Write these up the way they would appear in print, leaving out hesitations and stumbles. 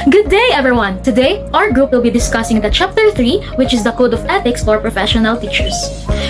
Good day, everyone! Today, our group will be discussing the Chapter 3, which is the Code of Ethics for Professional Teachers.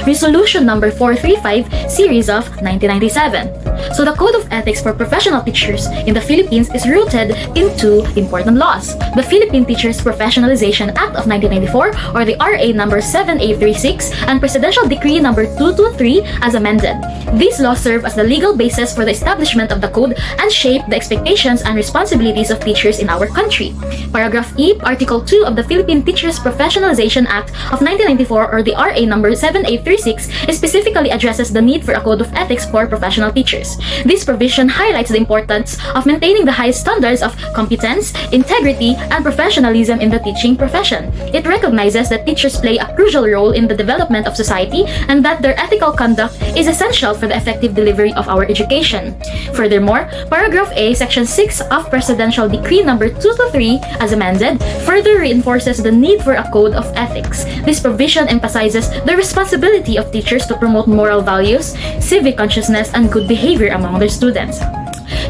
Resolution number 435, Series of 1997. So the Code of Ethics for Professional Teachers in the Philippines is rooted in two important laws. The Philippine Teachers Professionalization Act of 1994, or the RA number 7836, and Presidential Decree number 223 as amended. These laws serve as the legal basis for the establishment of the code and shape the expectations and responsibilities of teachers in our country. Paragraph E, Article 2 of the Philippine Teachers Professionalization Act of 1994, or the RA number 7836, specifically addresses the need for a code of ethics for professional teachers. This provision highlights the importance of maintaining the highest standards of competence, integrity, and professionalism in the teaching profession. It recognizes that teachers play a crucial role in the development of society and that their ethical conduct is essential for the effective delivery of our education. Furthermore, Paragraph A, Section 6 of Presidential Decree number 223 as amended further reinforces the need for a code of ethics. This provision emphasizes the responsibility of teachers to promote moral values, civic consciousness, and good behavior among their students.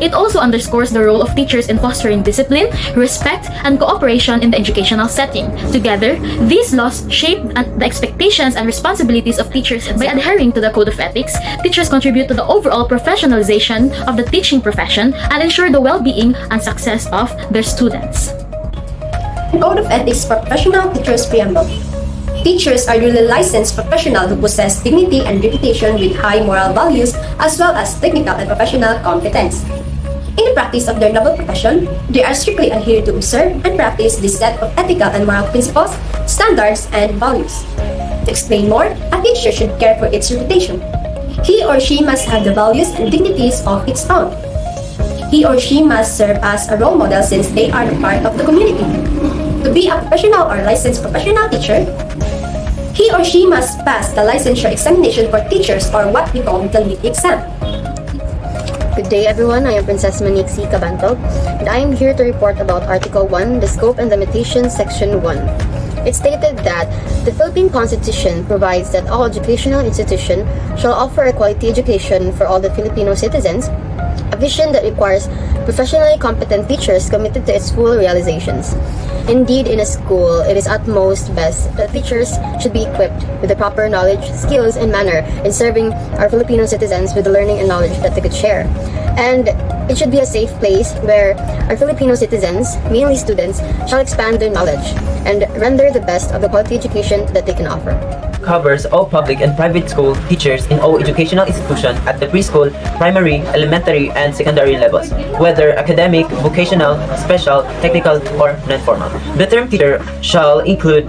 It also underscores the role of teachers in fostering discipline, respect, and cooperation in the educational setting. Together, these laws shape the expectations and responsibilities of teachers. By adhering to the Code of Ethics, teachers contribute to the overall professionalization of the teaching profession and ensure the well-being and success of their students. Code of Ethics for Professional Teachers Preamble. Teachers are duly licensed professionals who possess dignity and reputation with high moral values as well as technical and professional competence. In the practice of their noble profession, they are strictly adhered to observe and practice this set of ethical and moral principles, standards, and values. To explain more, a teacher should care for its reputation. He or she must have the values and dignities of its own. He or she must serve as a role model since they are a part of the community. To be a professional or licensed professional teacher, he or she must pass the licensure examination for teachers, or what we call the LEAP exam. Good day everyone, I am Princess Monique C. Cabantog, and I am here to report about Article 1, the Scope and Limitations, Section 1. It stated that the Philippine Constitution provides that all educational institutions shall offer a quality education for all the Filipino citizens, a vision that requires professionally competent teachers committed to its full realizations. Indeed, in a school, it is at most best that teachers should be equipped with the proper knowledge, skills, and manner in serving our Filipino citizens with the learning and knowledge that they could share. And it should be a safe place where our Filipino citizens, mainly students, shall expand their knowledge and render the best of the quality education that they can offer. Covers all public and private school teachers in all educational institutions at the preschool, primary, elementary, and secondary levels, whether academic, vocational, special, technical, or non-formal. The term teacher shall include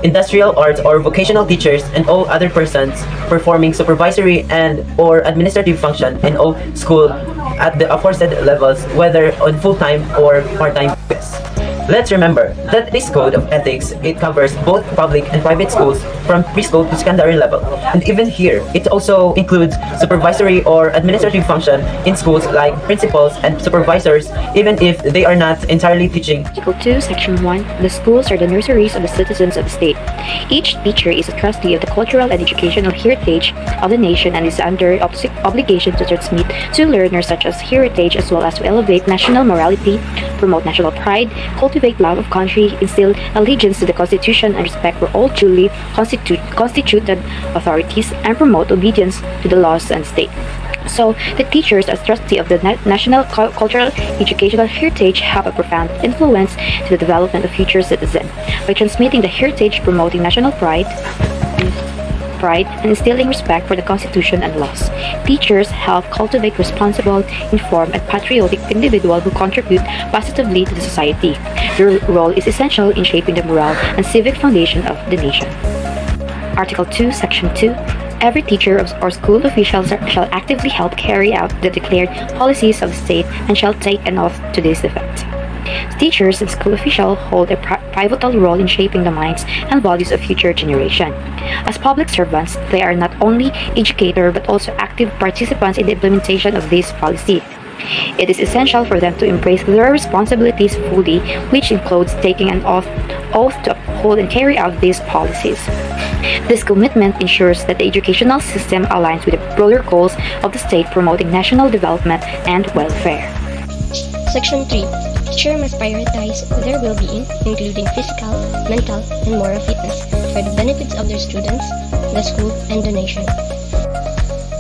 industrial, arts, or vocational teachers and all other persons performing supervisory and or administrative function in all school at the aforesaid levels, whether on full-time or part-time basis. Let's remember that this code of ethics, it covers both public and private schools from preschool to secondary level. And even here, it also includes supervisory or administrative function in schools like principals and supervisors, even if they are not entirely teaching. Article 2, Section 1, the schools are the nurseries of the citizens of the state. Each teacher is a trustee of the cultural and educational heritage of the nation and is under obligation to transmit to learners such as heritage as well as to elevate national morality, promote national pride, cultivate love of country, instill allegiance to the Constitution and respect for all duly constituted authorities, and promote obedience to the laws and state. So, the teachers as trustee of the national cultural educational heritage have a profound influence to the development of future citizens by transmitting the heritage, promoting national pride, and instilling respect for the Constitution and laws. Teachers help cultivate responsible, informed, and patriotic individuals who contribute positively to the society. Their role is essential in shaping the moral and civic foundation of the nation. Article 2, Section 2. Every teacher or school official shall actively help carry out the declared policies of the state and shall take an oath to this effect. Teachers and school officials hold a pivotal role in shaping the minds and values of future generation. As public servants, they are not only educators but also active participants in the implementation of this policy. It is essential for them to embrace their responsibilities fully, which includes taking an oath to uphold and carry out these policies. This commitment ensures that the educational system aligns with the broader goals of the state, promoting national development and welfare. Section 3. teacher must prioritize their well-being, including physical, mental, and moral fitness, for the benefits of their students, the school, and the nation.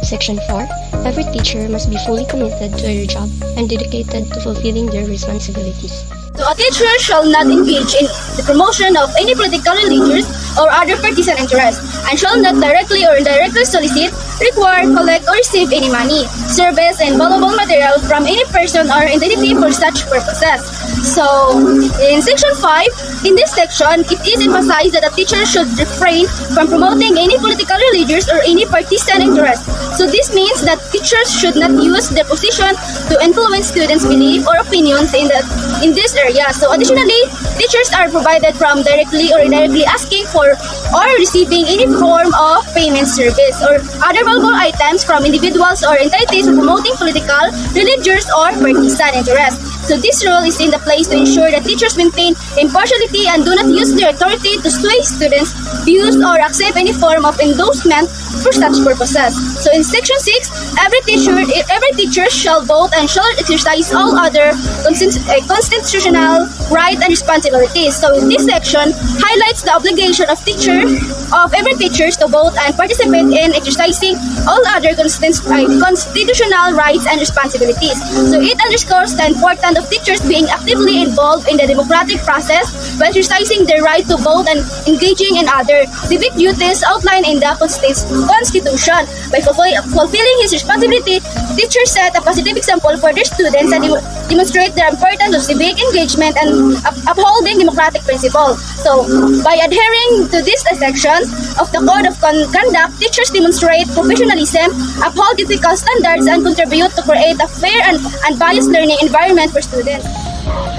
Section 4. Every teacher must be fully committed to their job and dedicated to fulfilling their responsibilities. So a teacher shall not engage in the promotion of any political, religious, or other partisan interest, and shall not directly or indirectly solicit, require, collect, or receive any money, service, and valuable material from any person or entity for such purposes. So, in Section 5, in this section, it is emphasized that a teacher should refrain from promoting any political, religious, or any partisan interest. So this means that teachers should not use their position to influence students' belief or opinions in this area. So additionally, teachers are provided from directly or indirectly asking for or receiving any form of payment service or other valuable items from individuals or entities promoting political, religious, or partisan interests. So this rule is in the place to ensure that teachers maintain impartiality and do not use their authority to sway students' views or accept any form of endorsement for such purposes. So in Section 6, every teacher shall vote and shall exercise all other constitutional rights and responsibilities. So in this section highlights the obligation of every teacher to vote and participate in exercising all other constitutional rights and responsibilities. So it underscores the importance of teachers being actively involved in the democratic process by exercising their right to vote and engaging in other civic duties outlined in the Constitution. By fulfilling his responsibility, teachers set a positive example for their students and demonstrate the importance of civic engagement and upholding democratic principles. So, by adhering to these sections of the Code of Conduct, teachers demonstrate professionalism, uphold ethical standards, and contribute to create a fair and unbiased learning environment for students.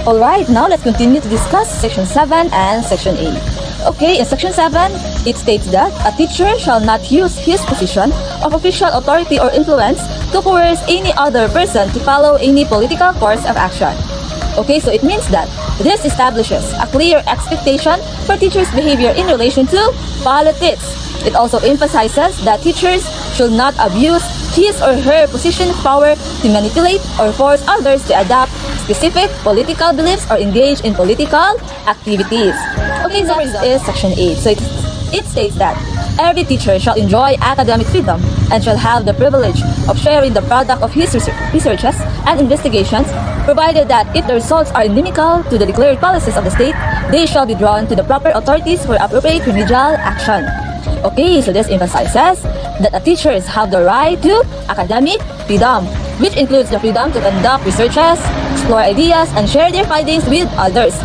Alright, now let's continue to discuss Section 7 and Section 8. Okay, in Section 7, it states that a teacher shall not use his position of official authority or influence to coerce any other person to follow any political course of action. Okay, so it means that this establishes a clear expectation for teachers' behavior in relation to politics. It also emphasizes that teachers should not abuse his or her position of power to manipulate or force others to adopt specific political beliefs or engage in political activities. Okay, so this is Section 8. So it states that every teacher shall enjoy academic freedom and shall have the privilege of sharing the product of his researches and investigations, provided that if the results are inimical to the declared policies of the state, they shall be drawn to the proper authorities for appropriate remedial action. Okay, so this emphasizes that teachers have the right to academic freedom, which includes the freedom to conduct researches, explore ideas, and share their findings with others.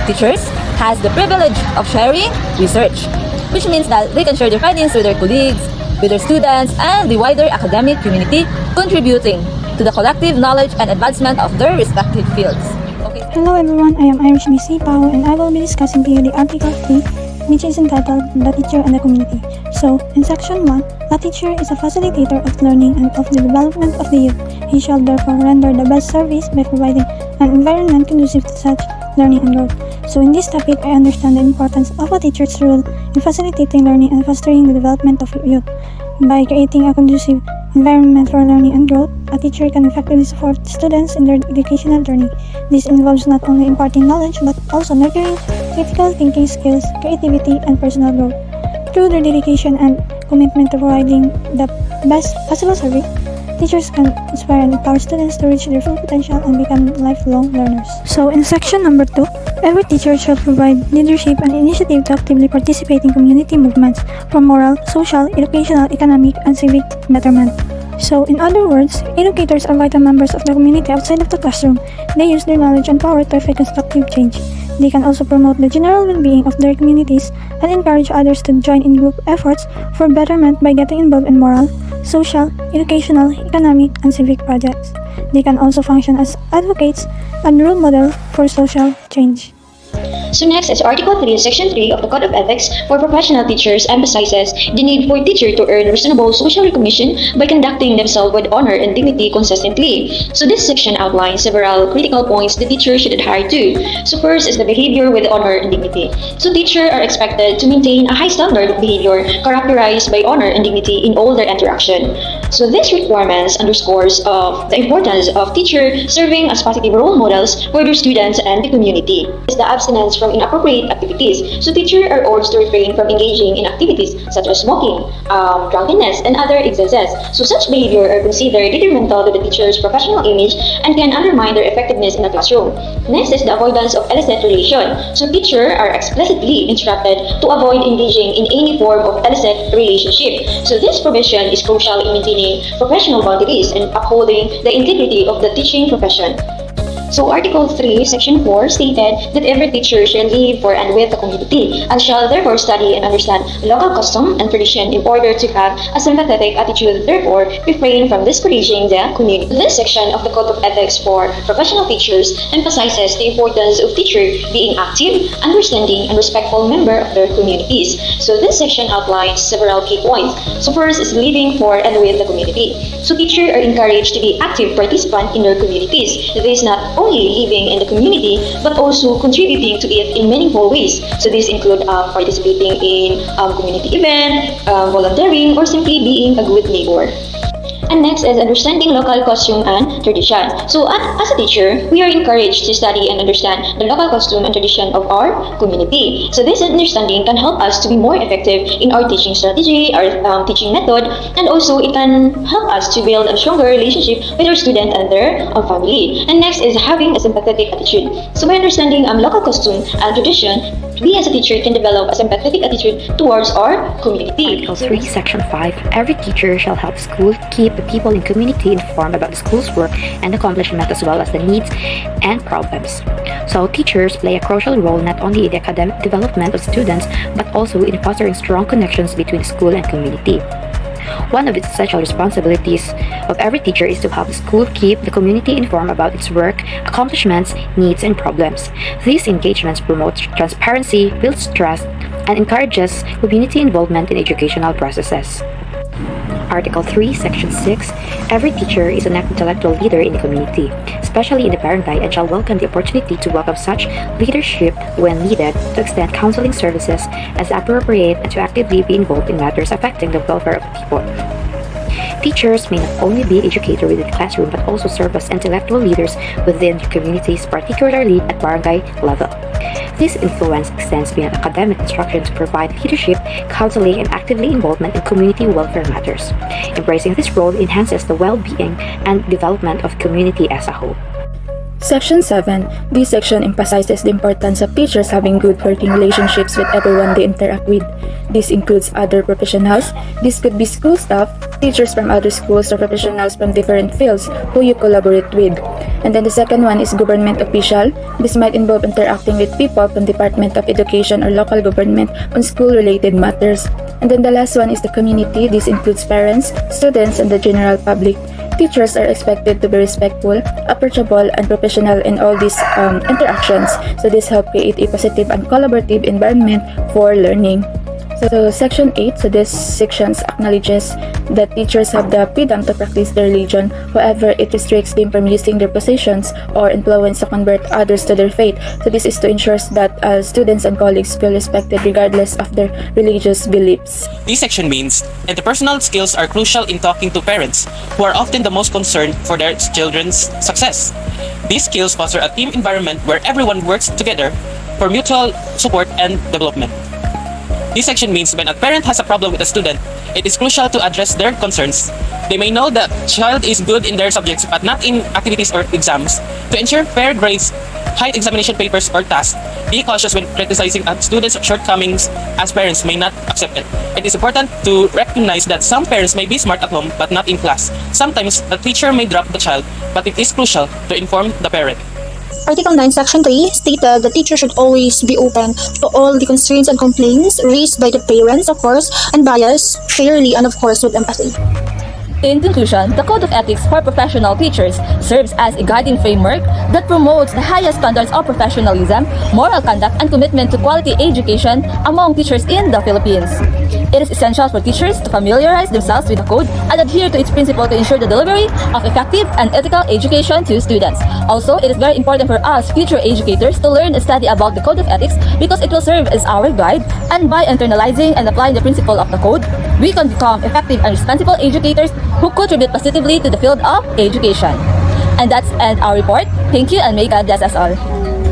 Teachers has the privilege of sharing research, which means that they can share their findings with their colleagues, with their students, and the wider academic community, contributing to the collective knowledge and advancement of their respective fields. Okay. Hello everyone, I am Irish Miss Pao and I will be discussing to you the Article 3, which is entitled The Teacher and the Community. So, in Section 1, a teacher is a facilitator of learning and of the development of the youth. He shall therefore render the best service by providing an environment conducive to such learning and growth. So in this topic, I understand the importance of a teacher's role in facilitating learning and fostering the development of youth. By creating a conducive environment for learning and growth, a teacher can effectively support students in their educational journey. This involves not only imparting knowledge but also nurturing critical thinking skills, creativity, and personal growth. Through their dedication and commitment to providing the best possible service, teachers can inspire and empower students to reach their full potential and become lifelong learners. So in section number 2, every teacher shall provide leadership and initiative to actively participate in community movements for moral, social, educational, economic, and civic betterment. So in other words, educators are vital members of the community outside of the classroom. They use their knowledge and power to effect constructive change. They can also promote the general well-being of their communities and encourage others to join in group efforts for betterment by getting involved in moral, social, educational, economic, and civic projects. They can also function as advocates and role model for social change. So next is Article 3, Section 3 of the Code of Ethics for Professional Teachers emphasizes the need for teachers to earn reasonable social recognition by conducting themselves with honor and dignity consistently. So this section outlines several critical points the teacher should adhere to. So first is the behavior with honor and dignity. So teachers are expected to maintain a high standard of behavior characterized by honor and dignity in all their interaction. So these requirements underscores the importance of teacher serving as positive role models for their students and the community. Is the abstinence from inappropriate activities. So teachers are urged to refrain from engaging in activities such as smoking, drunkenness, and other excesses. So such behavior are considered detrimental to the teacher's professional image and can undermine their effectiveness in the classroom. Next is the avoidance of illicit relation. So teachers are explicitly instructed to avoid engaging in any form of illicit relationship. So this provision is crucial in maintaining professional boundaries and upholding the integrity of the teaching profession. So Article 3, Section 4 stated that every teacher shall live for and with the community and shall therefore study and understand local custom and tradition in order to have a sympathetic attitude, therefore refrain from discouraging the community. This section of the Code of Ethics for Professional Teachers emphasizes the importance of teachers being active, understanding, and respectful member of their communities. So this section outlines several key points. So first is living for and with the community. So teachers are encouraged to be active participants in their communities. This is not only living in the community but also contributing to it in meaningful ways. So these include participating in community event, volunteering, or simply being a good neighbor. And next is understanding local costume and tradition. So as a teacher, we are encouraged to study and understand the local costume and tradition of our community. So this understanding can help us to be more effective in our teaching strategy, our teaching method, and also it can help us to build a stronger relationship with our student and their family. And next is having a sympathetic attitude. So by understanding local costume and tradition, we as a teacher can develop a sympathetic attitude towards our community. Article 3, Section 5. Every teacher shall help school keep the people in community informed about the school's work and accomplishment as well as the needs and problems. So teachers play a crucial role not only in the academic development of students but also in fostering strong connections between school and community. One of its essential responsibilities of every teacher is to help the school keep the community informed about its work, accomplishments, needs, and problems. These engagements promote transparency, builds trust, and encourages community involvement in educational processes. Article 3, Section 6. Every teacher is an intellectual leader in the community, especially in the barangay, and shall welcome the opportunity to welcome such leadership when needed, to extend counseling services as appropriate, and to actively be involved in matters affecting the welfare of the people. Teachers may not only be educators within the classroom but also serve as intellectual leaders within their communities, particularly at barangay level. This influence extends beyond academic instruction to provide leadership, counseling, and actively involvement in community welfare matters. Embracing this role enhances the well-being and development of community as a whole. Section 7. This section emphasizes the importance of teachers having good working relationships with everyone they interact with. This includes other professionals. This could be school staff, teachers from other schools, or professionals from different fields who you collaborate with. And then the second one is government official. This might involve interacting with people from Department of Education or local government on school-related matters. And then the last one is the community. This includes parents, students, and the general public. Teachers are expected to be respectful, approachable, and professional in all these interactions. So this helps create a positive and collaborative environment for learning. So Section 8, so this section acknowledges that teachers have the freedom to practice their religion. However, it restricts them from using their positions or influence to convert others to their faith. So this is to ensure that students and colleagues feel respected regardless of their religious beliefs. This section means interpersonal skills are crucial in talking to parents, who are often the most concerned for their children's success. These skills foster a team environment where everyone works together for mutual support and development. This section means when a parent has a problem with a student, it is crucial to address their concerns. They may know the child is good in their subjects but not in activities or exams. To ensure fair grades, high examination papers or tasks, be cautious when criticizing a student's shortcomings, as parents may not accept it. It is important to recognize that some parents may be smart at home but not in class. Sometimes the teacher may drop the child, but it is crucial to inform the parent. Article 9, Section 3 stated the teacher should always be open to all the concerns and complaints raised by the parents, of course, and bias fairly and, of course, with empathy. In conclusion, the Code of Ethics for Professional Teachers serves as a guiding framework that promotes the highest standards of professionalism, moral conduct, and commitment to quality education among teachers in the Philippines. It is essential for teachers to familiarize themselves with the code and adhere to its principle to ensure the delivery of effective and ethical education to students. Also, it is very important for us future educators to learn and study about the Code of Ethics because it will serve as our guide, and by internalizing and applying the principle of the code, we can become effective and responsible educators who contribute positively to the field of education. And that's end our report. Thank you and may God bless us all.